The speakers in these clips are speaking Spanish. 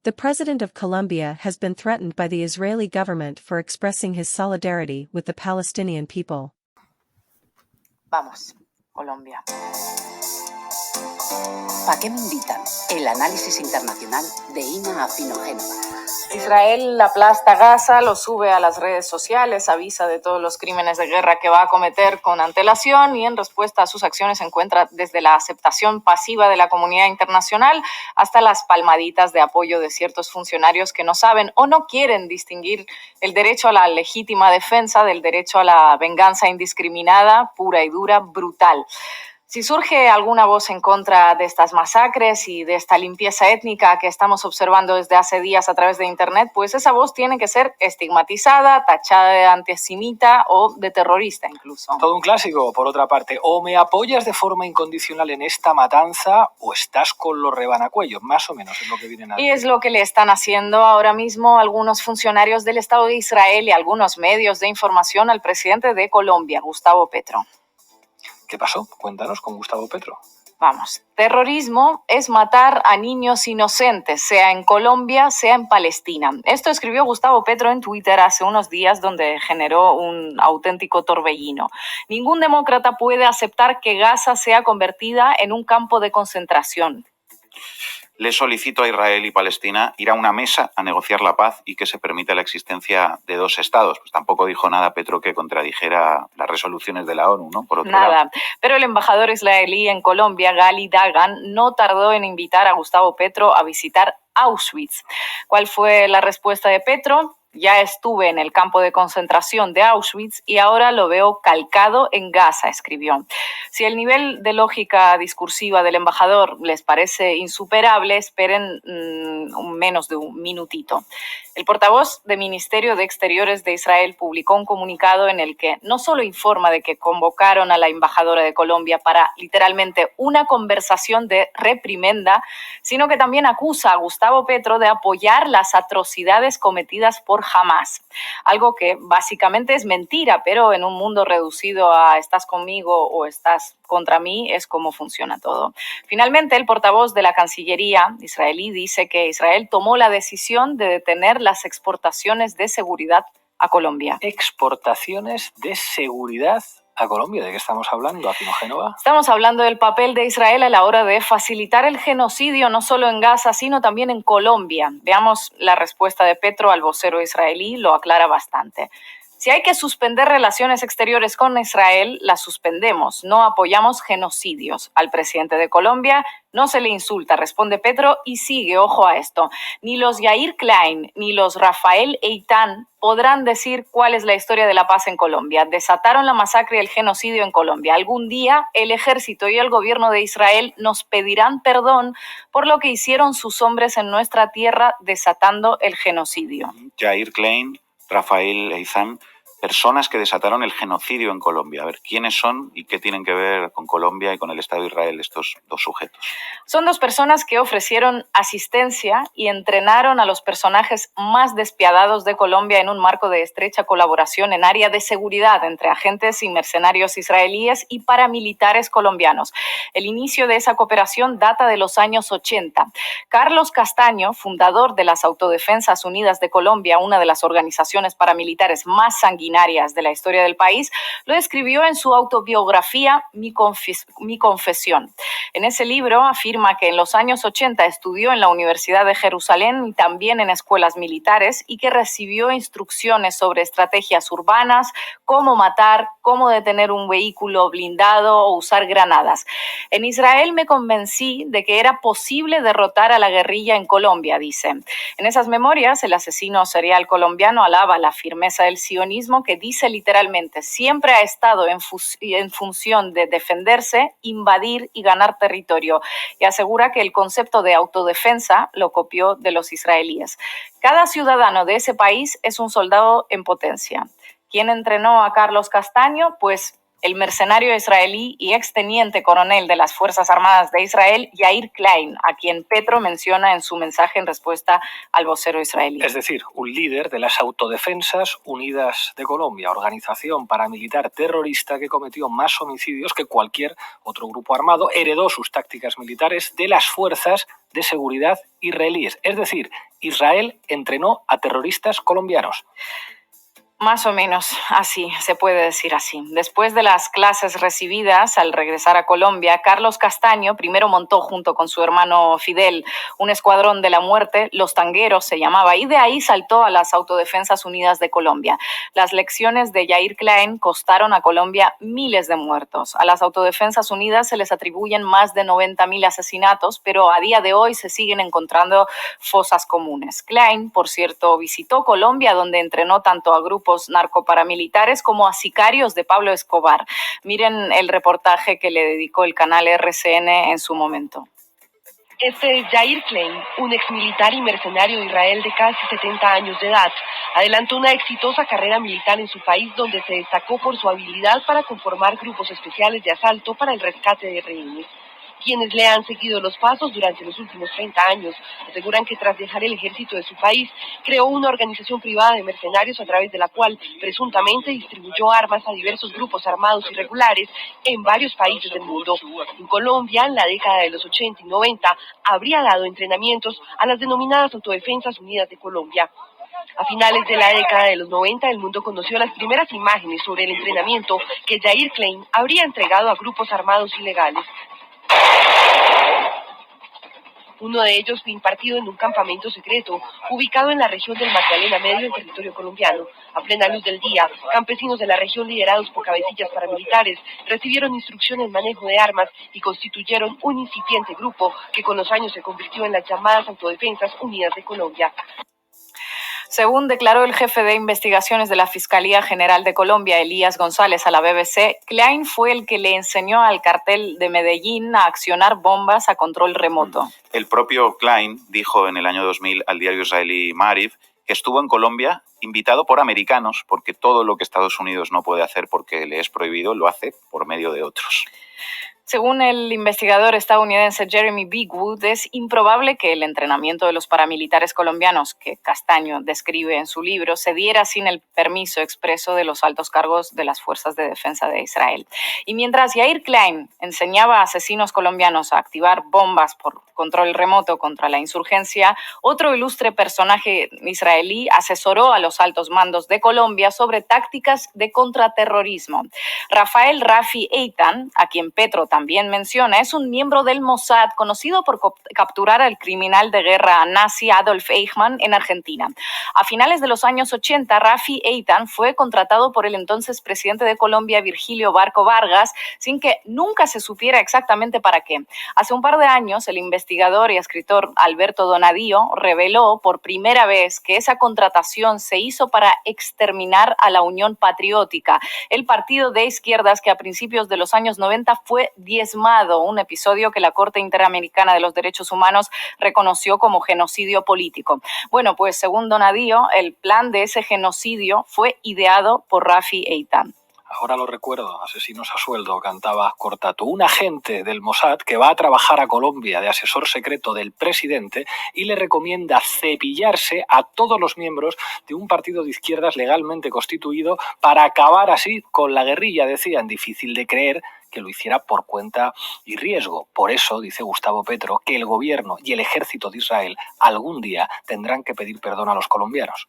The president of Colombia has been threatened by the Israeli government for expressing his solidarity with the Palestinian people. Vamos, Colombia. ¿Para qué me invitan? El análisis internacional de Ina Afino-Génova. Israel aplasta Gaza, lo sube a las redes sociales, avisa de todos los crímenes de guerra que va a cometer con antelación y en respuesta a sus acciones se encuentra desde la aceptación pasiva de la comunidad internacional hasta las palmaditas de apoyo de ciertos funcionarios que no saben o no quieren distinguir el derecho a la legítima defensa del derecho a la venganza indiscriminada, pura y dura, brutal. Si surge alguna voz en contra de estas masacres y de esta limpieza étnica que estamos observando desde hace días a través de Internet, pues esa voz tiene que ser estigmatizada, tachada de antisemita o de terrorista incluso. Todo un clásico, por otra parte. O me apoyas de forma incondicional en esta matanza o estás con los rebanacuellos, más o menos es lo que vienen a decir. Y es lo que le están haciendo ahora mismo algunos funcionarios del Estado de Israel y algunos medios de información al presidente de Colombia, Gustavo Petro. ¿Qué pasó? Cuéntanos con Gustavo Petro. Vamos, terrorismo es matar a niños inocentes, sea en Colombia, sea en Palestina. Esto escribió Gustavo Petro en Twitter hace unos días, donde generó un auténtico torbellino. Ningún demócrata puede aceptar que Gaza sea convertida en un campo de concentración. Le solicito a Israel y Palestina ir a una mesa a negociar la paz y que se permita la existencia de dos estados. Pues tampoco dijo nada Petro que contradijera las resoluciones de la ONU, ¿no? Por otro lado. Pero el embajador israelí en Colombia, Gali Dagan, no tardó en invitar a Gustavo Petro a visitar Auschwitz. ¿Cuál fue la respuesta de Petro? Ya estuve en el campo de concentración de Auschwitz y ahora lo veo calcado en Gaza, escribió. Si el nivel de lógica discursiva del embajador les parece insuperable, esperen menos de un minutito. El portavoz del Ministerio de Exteriores de Israel publicó un comunicado en el que no solo informa de que convocaron a la embajadora de Colombia para literalmente una conversación de reprimenda, sino que también acusa a Gustavo Petro de apoyar las atrocidades cometidas por Hamás. Algo que básicamente es mentira, pero en un mundo reducido a estás conmigo o estás contra mí es como funciona todo. Finalmente, el portavoz de la Cancillería israelí dice que Israel tomó la decisión de detener las exportaciones de seguridad a Colombia. Exportaciones de seguridad a Colombia. ¿De qué estamos hablando, Afino-Génova? Estamos hablando del papel de Israel a la hora de facilitar el genocidio no solo en Gaza, sino también en Colombia. Veamos la respuesta de Petro al vocero israelí, lo aclara bastante. Si hay que suspender relaciones exteriores con Israel, las suspendemos. No apoyamos genocidios. Al presidente de Colombia no se le insulta, responde Petro y sigue, ojo a esto. Ni los Yair Klein ni los Rafael Eitan podrán decir cuál es la historia de la paz en Colombia. Desataron la masacre y el genocidio en Colombia. Algún día el ejército y el gobierno de Israel nos pedirán perdón por lo que hicieron sus hombres en nuestra tierra desatando el genocidio. Yair Klein, Rafael Eitan, personas que desataron el genocidio en Colombia. A ver, ¿quiénes son y qué tienen que ver con Colombia y con el Estado de Israel estos dos sujetos? Son dos personas que ofrecieron asistencia y entrenaron a los personajes más despiadados de Colombia en un marco de estrecha colaboración en área de seguridad entre agentes y mercenarios israelíes y paramilitares colombianos. El inicio de esa cooperación data de los años 80. Carlos Castaño, fundador de las Autodefensas Unidas de Colombia, una de las organizaciones paramilitares más sanguinarias de la historia del país, lo escribió en su autobiografía Mi Confesión. En ese libro afirma que en los años 80 estudió en la Universidad de Jerusalén y también en escuelas militares y que recibió instrucciones sobre estrategias urbanas, cómo matar, cómo detener un vehículo blindado o usar granadas. En Israel me convencí de que era posible derrotar a la guerrilla en Colombia, dice. En esas memorias, el asesino serial colombiano alaba la firmeza del sionismo que dice literalmente siempre ha estado en función de defenderse, invadir y ganar territorio, y asegura que el concepto de autodefensa lo copió de los israelíes. Cada ciudadano de ese país es un soldado en potencia. ¿Quién entrenó a Carlos Castaño? Pues el mercenario israelí y exteniente coronel de las Fuerzas Armadas de Israel, Yair Klein, a quien Petro menciona en su mensaje en respuesta al vocero israelí. Es decir, un líder de las Autodefensas Unidas de Colombia, organización paramilitar terrorista que cometió más homicidios que cualquier otro grupo armado, heredó sus tácticas militares de las fuerzas de seguridad israelíes. Es decir, Israel entrenó a terroristas colombianos. Más o menos así, se puede decir así. Después de las clases recibidas al regresar a Colombia, Carlos Castaño primero montó junto con su hermano Fidel un escuadrón de la muerte, Los Tangueros se llamaba, y de ahí saltó a las Autodefensas Unidas de Colombia. Las lecciones de Yair Klein costaron a Colombia miles de muertos. A las Autodefensas Unidas se les atribuyen más de 90.000 asesinatos, pero a día de hoy se siguen encontrando fosas comunes. Klein, por cierto, visitó Colombia, donde entrenó tanto a grupos narcoparamilitares como a sicarios de Pablo Escobar. Miren el reportaje que le dedicó el canal RCN en su momento. Este es Yair Klein, un exmilitar y mercenario de Israel de casi 70 años de edad. Adelantó una exitosa carrera militar en su país, donde se destacó por su habilidad para conformar grupos especiales de asalto para el rescate de rehenes. Quienes le han seguido los pasos durante los últimos 30 años aseguran que tras dejar el ejército de su país, creó una organización privada de mercenarios a través de la cual presuntamente distribuyó armas a diversos grupos armados irregulares en varios países del mundo. En Colombia, en la década de los 80 y 90, habría dado entrenamientos a las denominadas Autodefensas Unidas de Colombia. A finales de la década de los 90, el mundo conoció las primeras imágenes sobre el entrenamiento que Yair Klein habría entregado a grupos armados ilegales. Uno de ellos fue impartido en un campamento secreto, ubicado en la región del Magdalena Medio, en territorio colombiano. A plena luz del día, campesinos de la región liderados por cabecillas paramilitares recibieron instrucción en manejo de armas y constituyeron un incipiente grupo que con los años se convirtió en las llamadas Autodefensas Unidas de Colombia. Según declaró el jefe de investigaciones de la Fiscalía General de Colombia, Elías González, a la BBC, Klein fue el que le enseñó al cartel de Medellín a accionar bombas a control remoto. El propio Klein dijo en el año 2000 al diario israelí Maariv que estuvo en Colombia invitado por americanos, porque todo lo que Estados Unidos no puede hacer porque le es prohibido, lo hace por medio de otros. Según el investigador estadounidense Jeremy Bigwood, es improbable que el entrenamiento de los paramilitares colombianos, que Castaño describe en su libro, se diera sin el permiso expreso de los altos cargos de las Fuerzas de Defensa de Israel. Y mientras Yair Klein enseñaba a asesinos colombianos a activar bombas por control remoto contra la insurgencia, otro ilustre personaje israelí asesoró a los altos mandos de Colombia sobre tácticas de contraterrorismo. Rafael Rafi Eitan, a quien Petro también menciona, es un miembro del Mossad conocido por capturar al criminal de guerra nazi Adolf Eichmann en Argentina. A finales de los años 80, Rafi Eitan fue contratado por el entonces presidente de Colombia, Virgilio Barco Vargas, sin que nunca se supiera exactamente para qué. Hace un par de años, el investigador y escritor Alberto Donadío reveló por primera vez que esa contratación se hizo para exterminar a la Unión Patriótica, el partido de izquierdas que a principios de los años 90 fue diezmado, un episodio que la Corte Interamericana de los Derechos Humanos reconoció como genocidio político. Bueno, pues según Donadío, el plan de ese genocidio fue ideado por Rafi Eitan. Ahora lo recuerdo, Asesinos a sueldo, cantaba Cortato, un agente del Mossad que va a trabajar a Colombia de asesor secreto del presidente y le recomienda cepillarse a todos los miembros de un partido de izquierdas legalmente constituido para acabar así con la guerrilla. Decían, difícil de creer que lo hiciera por cuenta y riesgo. Por eso, dice Gustavo Petro, que el gobierno y el ejército de Israel algún día tendrán que pedir perdón a los colombianos.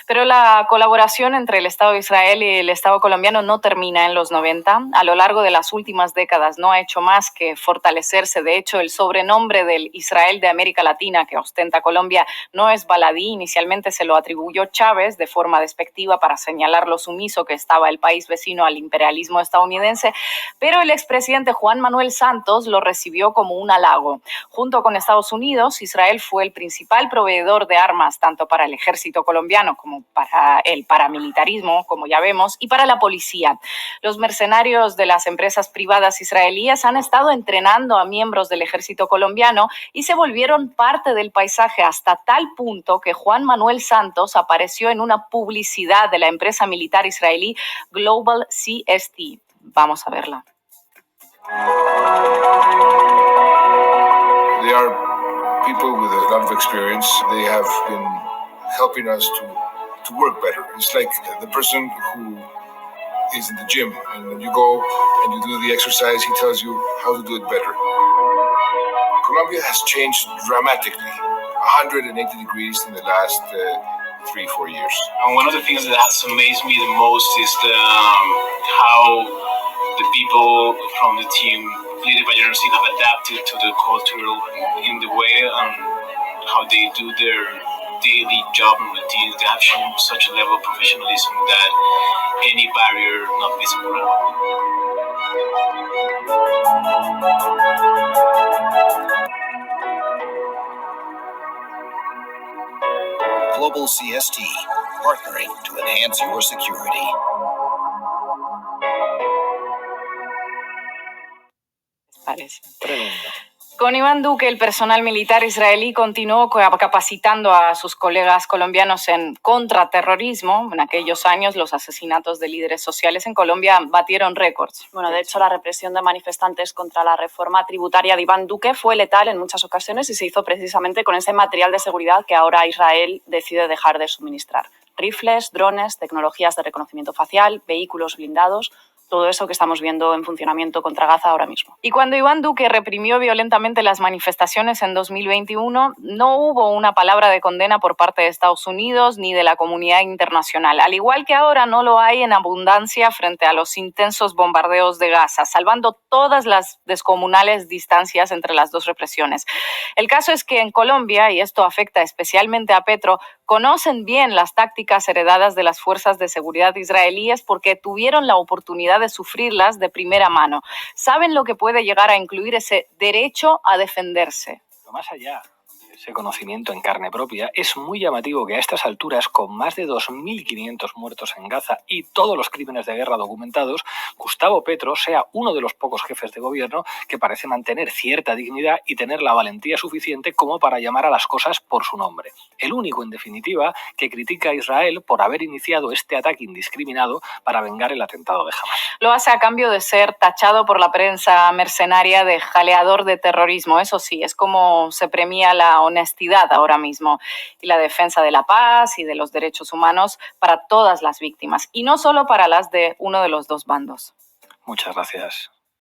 Pero la colaboración entre el Estado de Israel y el Estado colombiano no termina en los 90. A lo largo de las últimas décadas no ha hecho más que fortalecerse. De hecho, el sobrenombre del Israel de América Latina que ostenta Colombia no es baladí. Inicialmente se lo atribuyó Chávez de forma despectiva para señalar lo sumiso que estaba el país vecino al imperialismo estadounidense, pero el expresidente Juan Manuel Santos lo recibió como un halago. Junto con Estados Unidos, Israel fue el principal proveedor de armas tanto para el ejército colombiano como para el paramilitarismo, como ya vemos, y para la policía. Los mercenarios de las empresas privadas israelíes han estado entrenando a miembros del ejército colombiano y se volvieron parte del paisaje hasta tal punto que Juan Manuel Santos apareció en una publicidad de la empresa militar israelí Global CST. Vamos a verla. They are people with a lot of experience. They have been helping us to work better. It's like the person who is in the gym, and when you go and you do the exercise, he tells you how to do it better. Colombia has changed dramatically, 180 degrees in the last 3-4 years. And one of the things that has amazed me the most is how the people from the team, Líder Vallenar, have adapted to the culture in the way how they do their daily job and routines. They have shown such a level of professionalism that any barrier not visible at all. Global CST, partnering to enhance your security. Parece. Tremendo. Con Iván Duque, el personal militar israelí continuó capacitando a sus colegas colombianos en contraterrorismo. En aquellos años, los asesinatos de líderes sociales en Colombia batieron récords. Bueno, de hecho, la represión de manifestantes contra la reforma tributaria de Iván Duque fue letal en muchas ocasiones y se hizo precisamente con ese material de seguridad que ahora Israel decide dejar de suministrar. Rifles, drones, tecnologías de reconocimiento facial, vehículos blindados, todo eso que estamos viendo en funcionamiento contra Gaza ahora mismo. Y cuando Iván Duque reprimió violentamente las manifestaciones en 2021, no hubo una palabra de condena por parte de Estados Unidos ni de la comunidad internacional, al igual que ahora no lo hay en abundancia frente a los intensos bombardeos de Gaza, salvando todas las descomunales distancias entre las dos represiones. El caso es que en Colombia, y esto afecta especialmente a Petro, conocen bien las tácticas heredadas de las fuerzas de seguridad israelíes porque tuvieron la oportunidad de sufrirlas de primera mano. Saben lo que puede llegar a incluir ese derecho a defenderse. Pero más allá de ese conocimiento en carne propia, es muy llamativo que a estas alturas, con más de 2.500 muertos en Gaza y todos los crímenes de guerra documentados, Gustavo Petro sea uno de los pocos jefes de gobierno que parece mantener cierta dignidad y tener la valentía suficiente como para llamar a las cosas por su nombre. El único, en definitiva, que critica a Israel por haber iniciado este ataque indiscriminado para vengar el atentado de Hamas. Lo hace a cambio de ser tachado por la prensa mercenaria de jaleador de terrorismo. Eso sí, es como se premia la honestidad ahora mismo y la defensa de la paz y de los derechos humanos para todas las víctimas y no solo para las de uno de los dos bandos. Muchas gracias.